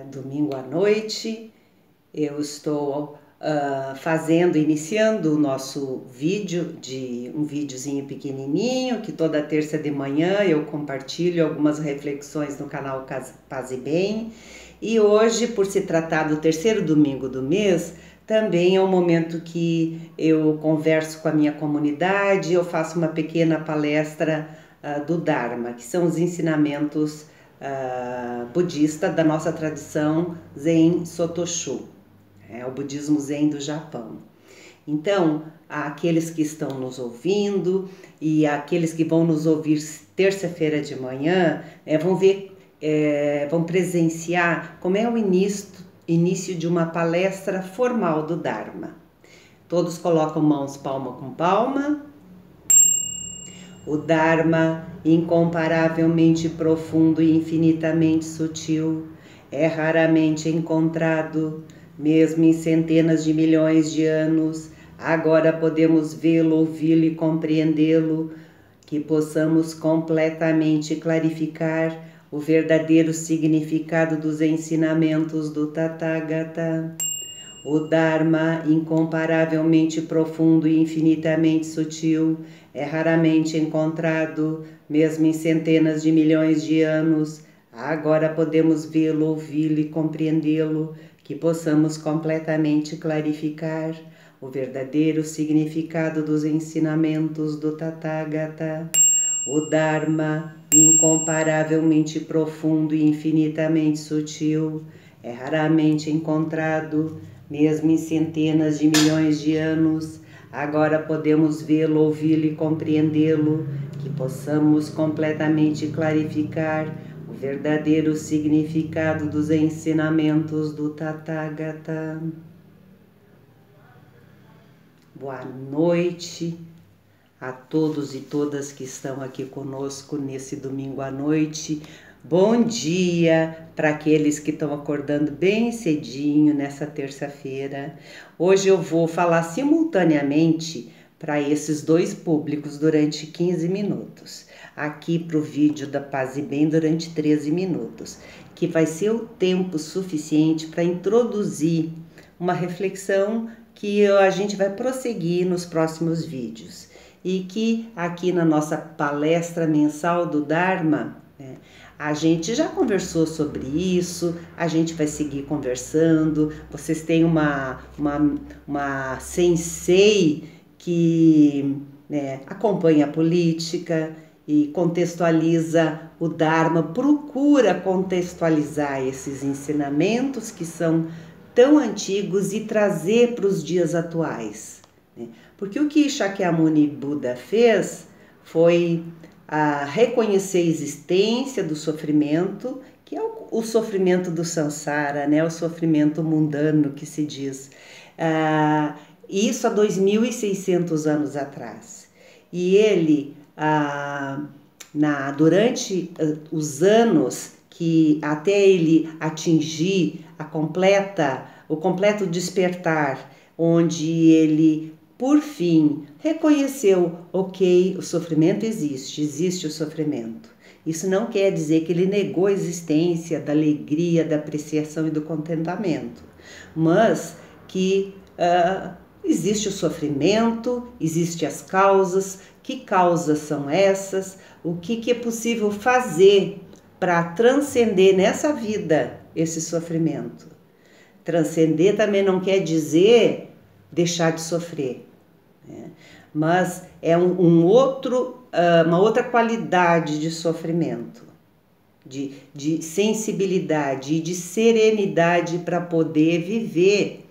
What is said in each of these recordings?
domingo à noite. Eu estou iniciando o nosso vídeo, um videozinho pequenininho, que toda terça de manhã eu compartilho algumas reflexões no canal Paz e Bem. E hoje, por se tratar do terceiro domingo do mês, também é um momento que eu converso com a minha comunidade, eu faço uma pequena palestra do Dharma, que são os ensinamentos budista da nossa tradição Zen Sotoshu, o budismo Zen do Japão. Então, aqueles que estão nos ouvindo e aqueles que vão nos ouvir terça-feira de manhã vão presenciar como é o início de uma palestra formal do Dharma. Todos colocam mãos palma com palma. O Dharma, incomparavelmente profundo e infinitamente sutil, é raramente encontrado, mesmo em centenas de milhões de anos. Agora podemos vê-lo, ouvi-lo e compreendê-lo, que possamos completamente clarificar o verdadeiro significado dos ensinamentos do Tathagata. O Dharma, incomparavelmente profundo e infinitamente sutil, é raramente encontrado, mesmo em centenas de milhões de anos. Agora podemos vê-lo, ouvi-lo e compreendê-lo, que possamos completamente clarificar o verdadeiro significado dos ensinamentos do Tathagata. O Dharma, incomparavelmente profundo e infinitamente sutil, é raramente encontrado, mesmo em centenas de milhões de anos. Agora podemos vê-lo, ouvi-lo e compreendê-lo, que possamos completamente clarificar o verdadeiro significado dos ensinamentos do Tathagata. Boa noite a todos e todas que estão aqui conosco nesse domingo à noite. Bom dia para aqueles que estão acordando bem cedinho nessa terça-feira. Hoje eu vou falar simultaneamente para esses dois públicos durante 15 minutos. Aqui para o vídeo da Paz e Bem durante 13 minutos, que vai ser o tempo suficiente para introduzir uma reflexão que a gente vai prosseguir nos próximos vídeos. E que aqui na nossa palestra mensal do Dharma, a gente já conversou sobre isso, a gente vai seguir conversando. Vocês têm uma sensei que acompanha a política e contextualiza o Dharma, procura contextualizar esses ensinamentos que são tão antigos e trazer para os dias atuais. Porque o que Shakyamuni Buda fez foi reconhecer a existência do sofrimento, que é o sofrimento do samsara, o sofrimento mundano que se diz. Isso há 2.600 anos atrás. E ele, durante os anos que até ele atingir o completo despertar, onde ele, por fim, reconheceu, ok, o sofrimento existe o sofrimento. Isso não quer dizer que ele negou a existência da alegria, da apreciação e do contentamento, mas que existe o sofrimento, existem as causas. Que causas são essas? O que é possível fazer para transcender nessa vida esse sofrimento? Transcender também não quer dizer deixar de sofrer, mas é uma outra qualidade de sofrimento, de sensibilidade e de serenidade para poder viver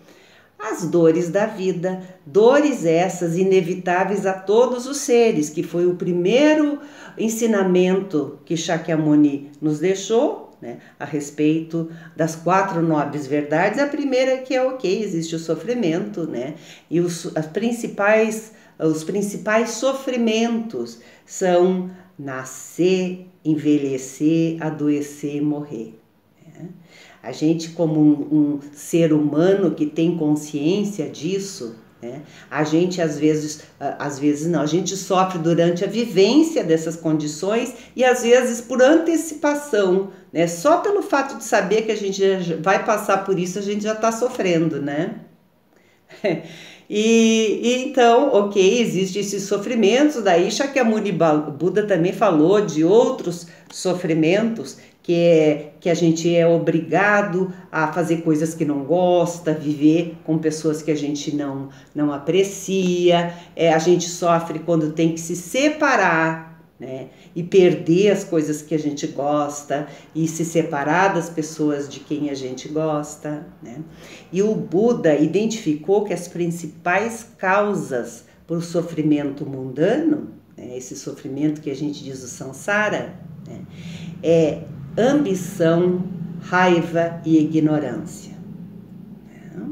as dores da vida, dores essas inevitáveis a todos os seres, que foi o primeiro ensinamento que Shakyamuni nos deixou, a respeito das 4 nobres verdades. A primeira é que existe o sofrimento, e os principais sofrimentos são nascer, envelhecer, adoecer e morrer. A gente, como um ser humano que tem consciência disso, né? A gente às vezes não, a gente sofre durante a vivência dessas condições e às vezes por antecipação, né? Só pelo fato de saber que a gente vai passar por isso, a gente já está sofrendo, né? E então, ok, existem esses sofrimentos, daí Shakyamuni Buda também falou de outros sofrimentos, que a gente é obrigado a fazer coisas que não gosta, viver com pessoas que a gente não aprecia, a gente sofre quando tem que se separar, né? E perder as coisas que a gente gosta e se separar das pessoas de quem a gente gosta, né? E o Buda identificou que as principais causas para o sofrimento mundano, né, esse sofrimento que a gente diz o samsara, né, é ambição, raiva e ignorância. Né?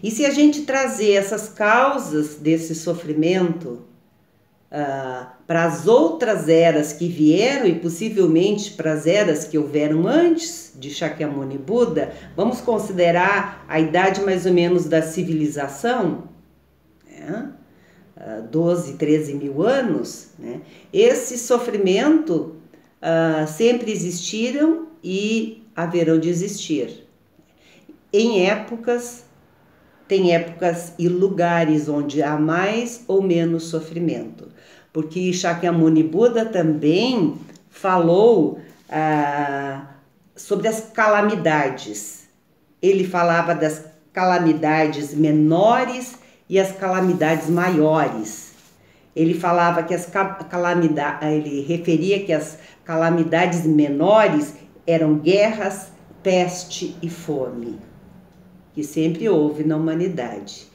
E se a gente trazer essas causas desse sofrimento para as outras eras que vieram e possivelmente para as eras que houveram antes de Shakyamuni Buda, vamos considerar a idade mais ou menos da civilização, né? 12, 13 mil anos, né? Esse sofrimento sempre existiram e haverão de existir. Tem épocas e lugares onde há mais ou menos sofrimento, porque Shakyamuni Buda também falou sobre as calamidades. Ele falava das calamidades menores e as calamidades maiores. Ele falava que ele referia que as calamidades menores eram guerras, peste e fome, que sempre houve na humanidade,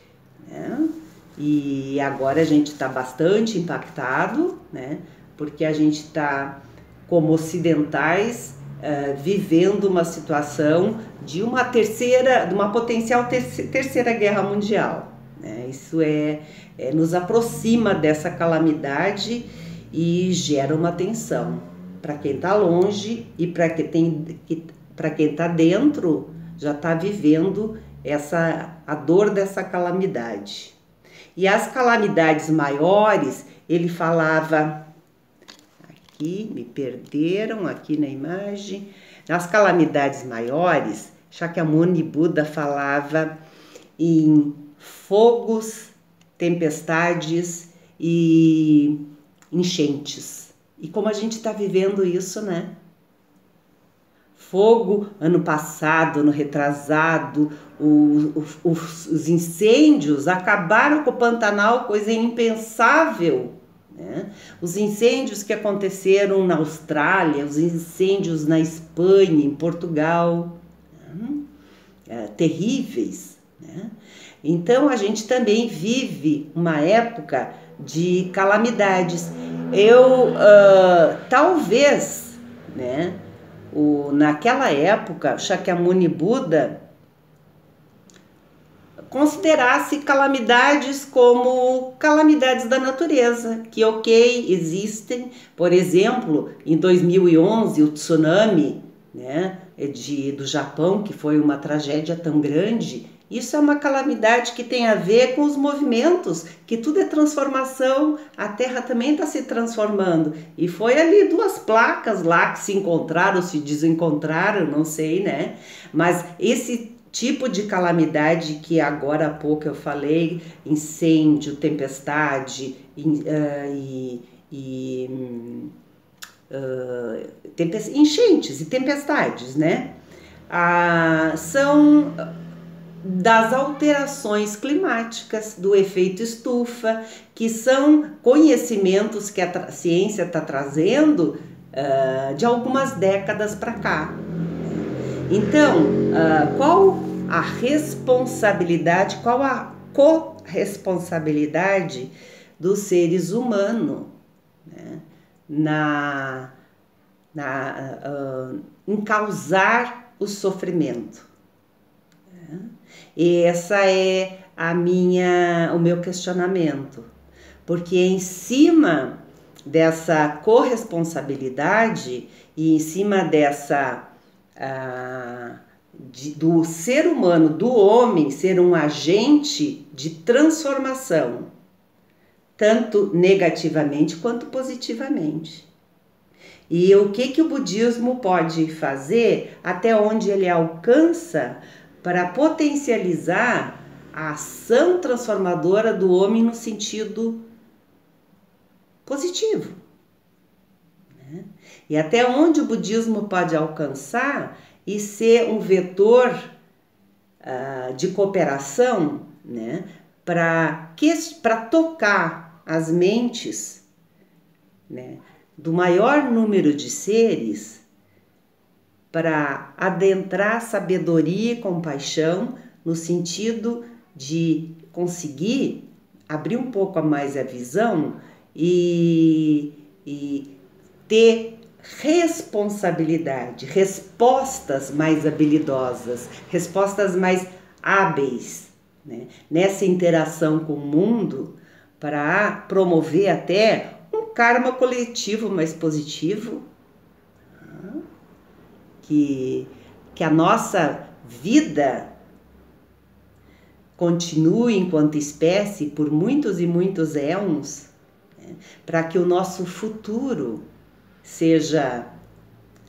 né? E agora a gente está bastante impactado, né? Porque a gente está, como ocidentais, vivendo uma situação de uma potencial terceira guerra mundial, né? Isso nos aproxima dessa calamidade e gera uma tensão para quem está longe e para quem está dentro, já está vivendo a dor dessa calamidade. E as calamidades maiores, ele falava, aqui, me perderam aqui na imagem, nas calamidades maiores, Shakyamuni Buda falava em fogos, tempestades e enchentes. E como a gente está vivendo isso, né? Fogo, ano passado, ano retrasado, os incêndios acabaram com o Pantanal, coisa impensável, né? Os incêndios que aconteceram na Austrália, os incêndios na Espanha, em Portugal, né? Terríveis, né? Então a gente também vive uma época de calamidades. Talvez, né? Naquela época, Shakyamuni Buda considerasse calamidades como calamidades da natureza, que ok, existem. Por exemplo, em 2011, o tsunami, né, do Japão, que foi uma tragédia tão grande, isso é uma calamidade que tem a ver com os movimentos, que tudo é transformação, a Terra também está se transformando. E foi ali 2 placas lá que se encontraram, se desencontraram, não sei, né? Mas esse tipo de calamidade que agora há pouco eu falei, incêndio, tempestade enchentes e tempestades, né? São das alterações climáticas, do efeito estufa, que são conhecimentos que a ciência está trazendo de algumas décadas para cá. Então, qual a responsabilidade, qual a corresponsabilidade dos seres humanos, né, em causar o sofrimento? E essa é o meu questionamento, porque em cima dessa corresponsabilidade e em cima dessa do ser humano, do homem, ser um agente de transformação, tanto negativamente quanto positivamente. E o que o budismo pode fazer, até onde ele alcança, para potencializar a ação transformadora do homem no sentido positivo. E até onde o budismo pode alcançar e ser um vetor de cooperação, né, para tocar as mentes, né, do maior número de seres, para adentrar sabedoria e compaixão no sentido de conseguir abrir um pouco a mais a visão e ter responsabilidade, respostas mais habilidosas, respostas mais hábeis, né, nessa interação com o mundo, para promover até um karma coletivo mais positivo, que a nossa vida continue enquanto espécie por muitos e muitos éons, né, para que o nosso futuro seja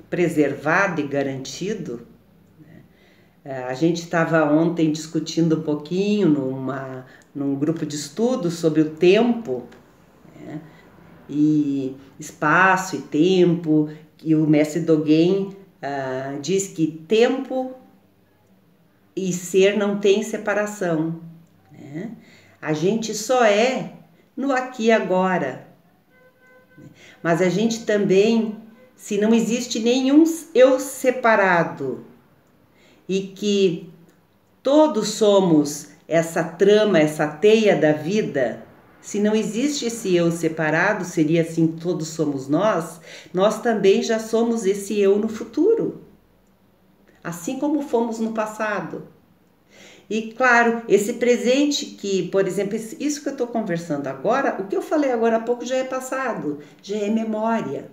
preservado e garantido. A gente estava ontem discutindo um pouquinho num grupo de estudo sobre o tempo, né, e espaço e tempo, e o mestre Dogen diz que tempo e ser não tem separação, né? A gente só é no aqui e agora, mas a gente também, se não existe nenhum eu separado e que todos somos essa trama, essa teia da vida, se não existe esse eu separado, seria assim, todos somos nós também já somos esse eu no futuro, assim como fomos no passado. E claro, esse presente que, por exemplo, isso que eu estou conversando agora, o que eu falei agora há pouco já é passado, já é memória.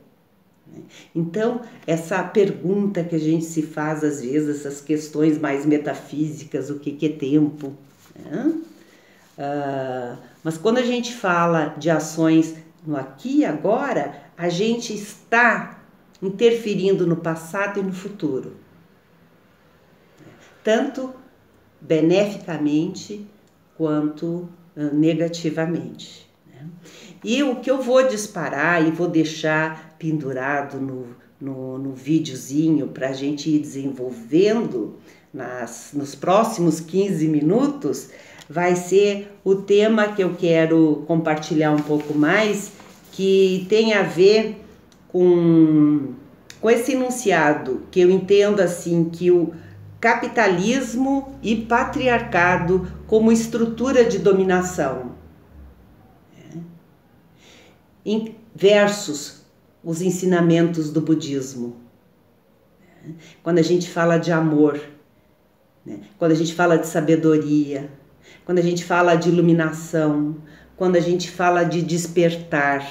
Então, essa pergunta que a gente se faz às vezes, essas questões mais metafísicas, o que é tempo, né? Mas quando a gente fala de ações no aqui e agora, a gente está interferindo no passado e no futuro, tanto beneficamente quanto negativamente, né? E o que eu vou disparar e vou deixar pendurado no videozinho para a gente ir desenvolvendo nos próximos 15 minutos, vai ser o tema que eu quero compartilhar um pouco mais, que tem a ver com esse enunciado, que eu entendo assim, que o capitalismo e patriarcado como estrutura de dominação, versus os ensinamentos do budismo. Quando a gente fala de amor, quando a gente fala de sabedoria, quando a gente fala de iluminação, quando a gente fala de despertar,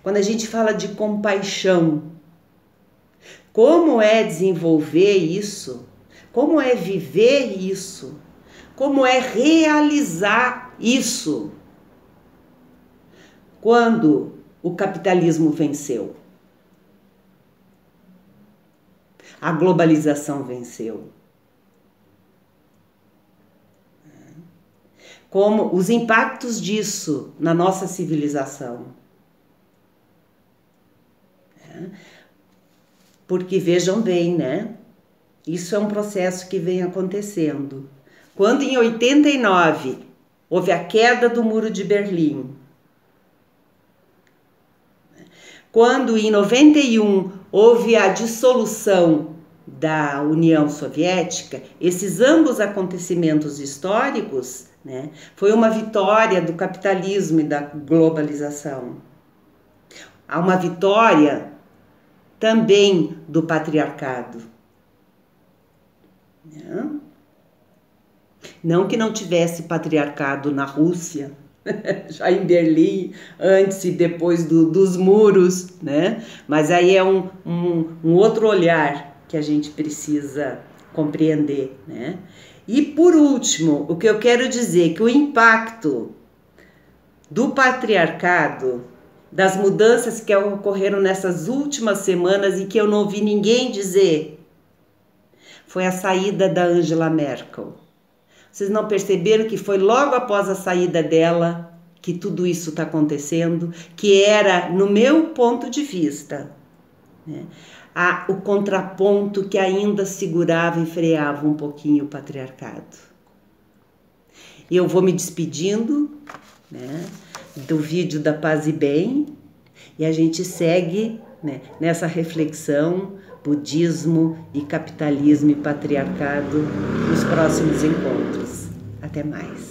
quando a gente fala de compaixão, como é desenvolver isso? Como é viver isso? Como é realizar isso? Quando o capitalismo venceu, a globalização venceu, como os impactos disso na nossa civilização. Porque vejam bem, né? Isso é um processo que vem acontecendo. Quando em 89 houve a queda do Muro de Berlim, quando em 91 houve a dissolução da União Soviética, esses ambos acontecimentos históricos, né, foi uma vitória do capitalismo e da globalização. Há uma vitória também do patriarcado. Não que não tivesse patriarcado na Rússia, já em Berlim, antes e depois dos muros, né? Mas aí é um outro olhar que a gente precisa compreender, né? E por último, o que eu quero dizer é que o impacto do patriarcado, das mudanças que ocorreram nessas últimas semanas e que eu não ouvi ninguém dizer, foi a saída da Angela Merkel. Vocês não perceberam que foi logo após a saída dela que tudo isso está acontecendo? Que era, no meu ponto de vista, né, o contraponto que ainda segurava e freava um pouquinho o patriarcado. E eu vou me despedindo, né, do vídeo da Paz e Bem, e a gente segue, né, nessa reflexão, budismo e capitalismo e patriarcado nos próximos encontros. Até mais.